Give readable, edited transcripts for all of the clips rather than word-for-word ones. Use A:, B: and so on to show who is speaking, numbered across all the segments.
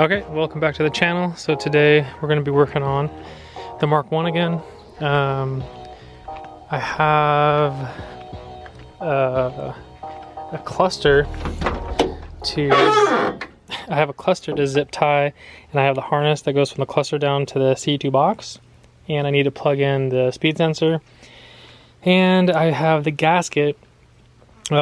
A: Okay, welcome back to the channel. So today we're going to be working on the Mark 1 again. I have a cluster to zip tie, and I have the harness that goes from the cluster down to the C2 box, and I need to plug in the speed sensor, and I have the gasket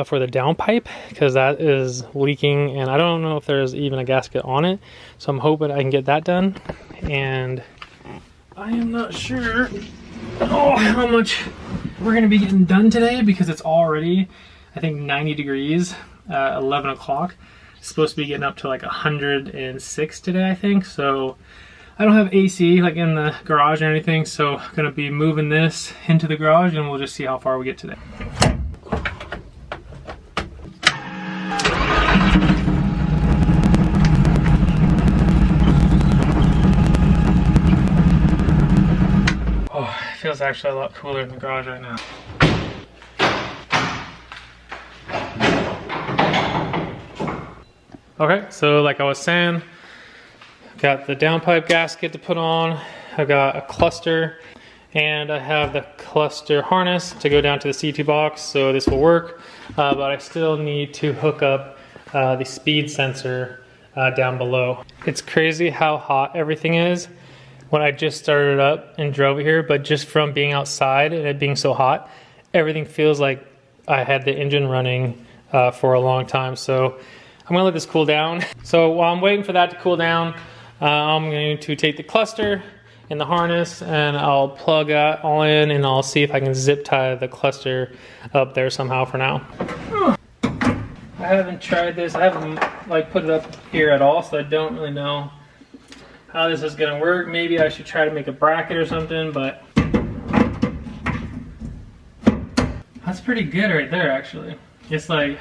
A: for the downpipe because that is leaking, and I don't know if there's even a gasket on it, so I'm hoping I can get that done. And I am not sure how much we're gonna be getting done today because it's already, I think, 90 degrees at 11 o'clock. It's supposed to be getting up to like 106 today, I think. So I don't have AC like in the garage or anything, so I'm gonna be moving this into the garage and we'll just see how far we get today. Feels actually a lot cooler in the garage right now. Okay, so like I was saying, got the downpipe gasket to put on, I've got a cluster, and I have the cluster harness to go down to the C2 box, so this will work, but I still need to hook up the speed sensor down below. It's crazy how hot everything is when I just started up and drove here, but just from being outside and it being so hot, everything feels like I had the engine running for a long time. So I'm gonna let this cool down. So while I'm waiting for that to cool down, I'm going to take the cluster and the harness and I'll plug that all in, and I'll see if I can zip tie the cluster up there somehow for now. I haven't tried this. I haven't like put it up here at all, so I don't really know how this is gonna work. Maybe I should try to make a bracket or something, but that's pretty good right there actually. It's like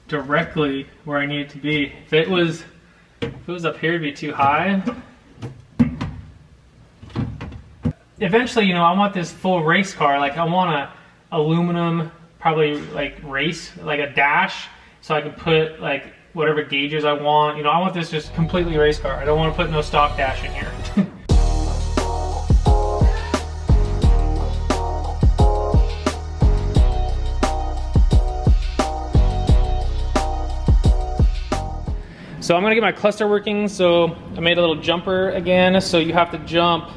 A: directly where I need it to be. If it was up here, it'd be too high. Eventually, you know, I want this full race car. Like I want a aluminum, probably like race, like a dash, so I can put like whatever gauges I want. You know, I want this just completely race car. I don't want to put no stock dash in here. So I'm gonna get my cluster working. So I made a little jumper again. So you have to jump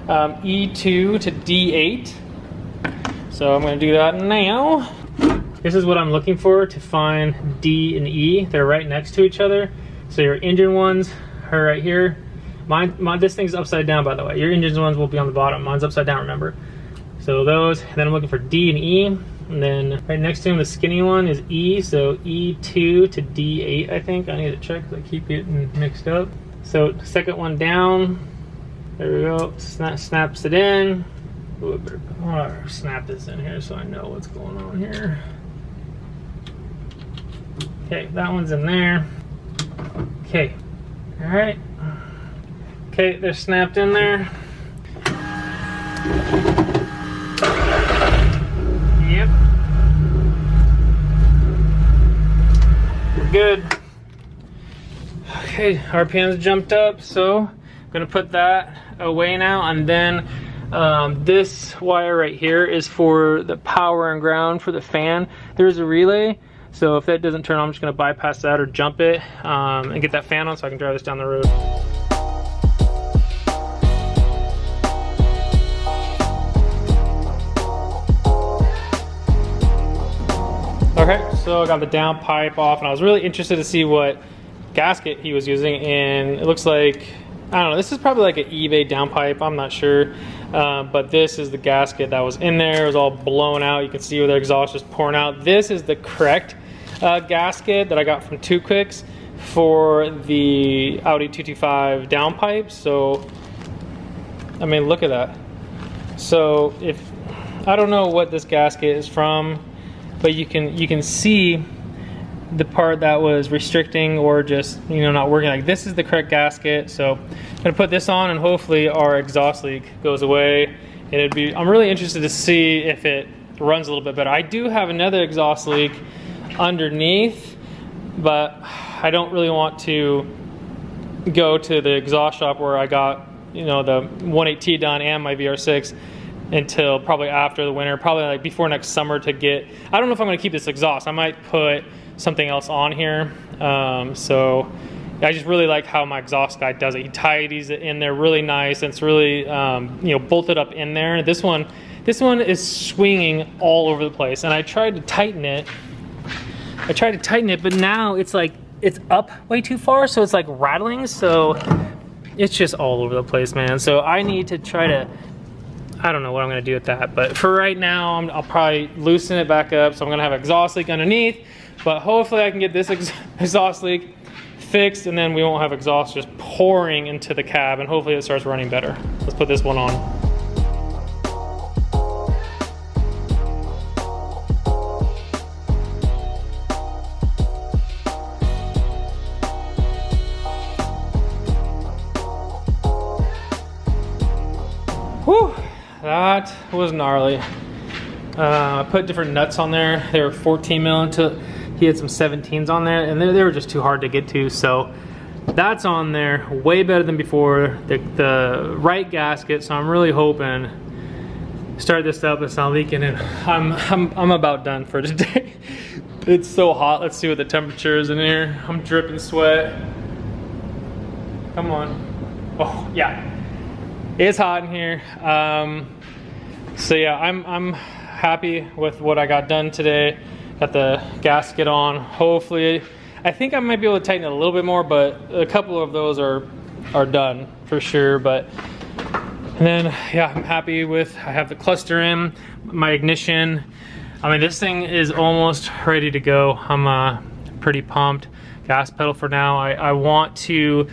A: E2 to D8. So I'm gonna do that now. This is what I'm looking for to find D and E. They're right next to each other. So your engine ones are right here. This thing's upside down, by the way. Your engine ones will be on the bottom. Mine's upside down, remember? So those, and then I'm looking for D and E. And then right next to him, the skinny one is E. So E2 to D8, I think. I need to check because I keep getting mixed up. So second one down. There we go. Snaps it in. Ooh, I better snap this in here so I know what's going on here. Okay, that one's in there. Okay, all right. Okay, they're snapped in there. Yep. We're good. Okay, RPM's jumped up, so I'm gonna put that away now, and then this wire right here is for the power and ground for the fan. There's a relay. So if that doesn't turn on, I'm just gonna bypass that or jump it and get that fan on so I can drive this down the road. Okay, so I got the downpipe off, and I was really interested to see what gasket he was using, and it looks like, I don't know, this is probably like an eBay downpipe, I'm not sure. But this is the gasket that was in there. It was all blown out. You can see where the exhaust is pouring out. This is the correct gasket that I got from 2 Quicks for the Audi 2.5 downpipe. So, I mean, look at that. So, I don't know what this gasket is from, but you can see the part that was restricting or just, you know, not working. Like, this is the correct gasket. So I'm gonna put this on and hopefully our exhaust leak goes away. And I'm really interested to see if it runs a little bit better. I do have another exhaust leak underneath, but I don't really want to go to the exhaust shop where I got, you know, the 1.8t done and my VR6 until probably after the winter, probably like before next summer to get, I don't know if I'm gonna keep this exhaust. I might put something else on here. So I just really like how my exhaust guy does it. He tidies it in there really nice, and it's really, you know, bolted up in there. This one is swinging all over the place, and I tried to tighten it. But now it's like, it's up way too far, so it's like rattling, so it's just all over the place, man. So I need to try to, I don't know what I'm gonna do with that, but for right now, I'll probably loosen it back up. So I'm gonna have an exhaust leak underneath, but hopefully I can get this exhaust leak fixed, and then we won't have exhaust just pouring into the cab, and hopefully it starts running better. Let's put this one on. Whew, that was gnarly. I put different nuts on there. They were 14 mil until he had some 17s on there, and they were just too hard to get to. So that's on there, way better than before. The right gasket. So I'm really hoping start this up. It's not leaking, and I'm about done for today. It's so hot. Let's see what the temperature is in here. I'm dripping sweat. Come on. Oh yeah. It's hot in here. So yeah, I'm happy with what I got done today. Got the gasket on. Hopefully, I think I might be able to tighten it a little bit more, but a couple of those are done for sure. But and then yeah, I'm happy with, I have the cluster in, my ignition. I mean, this thing is almost ready to go. I'm pretty pumped. Gas pedal for now. I want to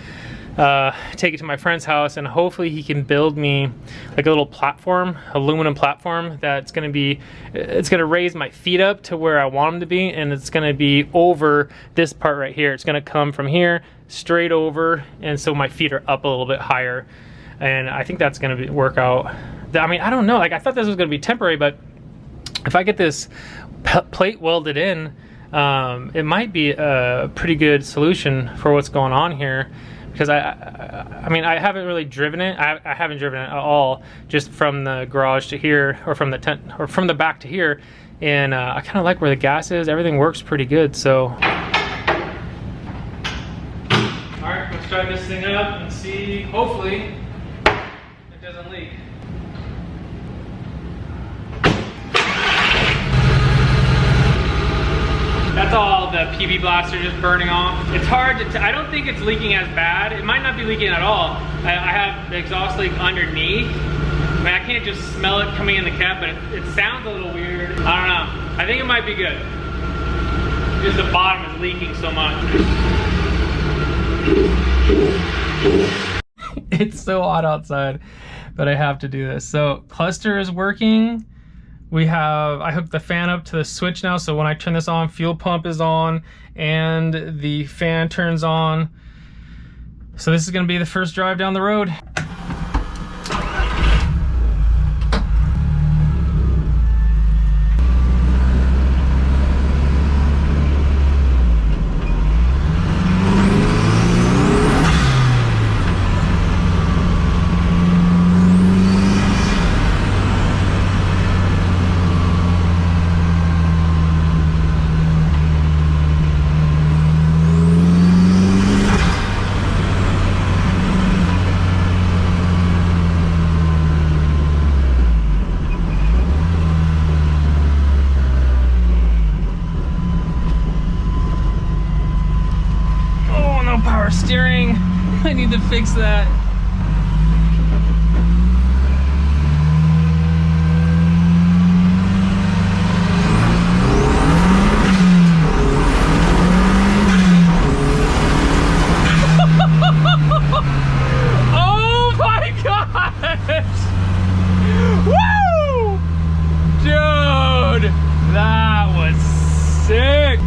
A: take it to my friend's house, and hopefully he can build me like a little platform, aluminum platform that's gonna be, it's gonna raise my feet up to where I want them to be, and it's gonna be over this part right here. It's gonna come from here straight over, and so my feet are up a little bit higher, and I think that's gonna work out. I mean, I don't know, like I thought this was gonna be temporary, but if I get this plate welded in, it might be a pretty good solution for what's going on here. Because I mean, I haven't really driven it. I haven't driven it at all, just from the garage to here, or from the tent, or from the back to here. And I kind of like where the gas is. Everything works pretty good. So, all right, let's try this thing up and see. Hopefully, it doesn't leak. That's all the PB blaster just burning off. It's hard to, I don't think it's leaking as bad. It might not be leaking at all. I have the exhaust leak underneath. I mean, I can't just smell it coming in the cab, but it sounds a little weird. I don't know. I think it might be good. Just the bottom is leaking so much. It's so hot outside, but I have to do this. So cluster is working. I hooked the fan up to the switch now, so when I turn this on, fuel pump is on and the fan turns on. So this is gonna be the first drive down the road. Steering, I need to fix that. Oh my gosh! Woo! Dude, that was sick.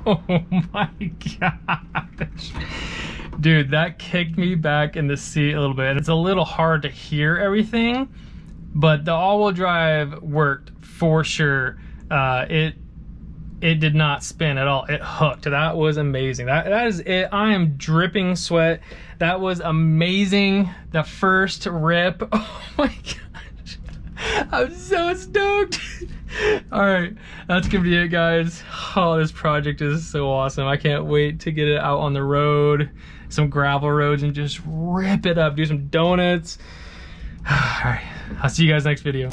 A: Oh my gosh. Dude, that kicked me back in the seat a little bit. It's a little hard to hear everything, but the all-wheel drive worked for sure. It it did not spin at all. It hooked. That was amazing. That is it. I am dripping sweat. That was amazing. The first rip. Oh my gosh. I'm so stoked. All right, that's gonna be it, guys. Oh, this project is so awesome. I can't wait to get it out on the road, some gravel roads, and just rip it up, do some donuts. All right, I'll see you guys next video.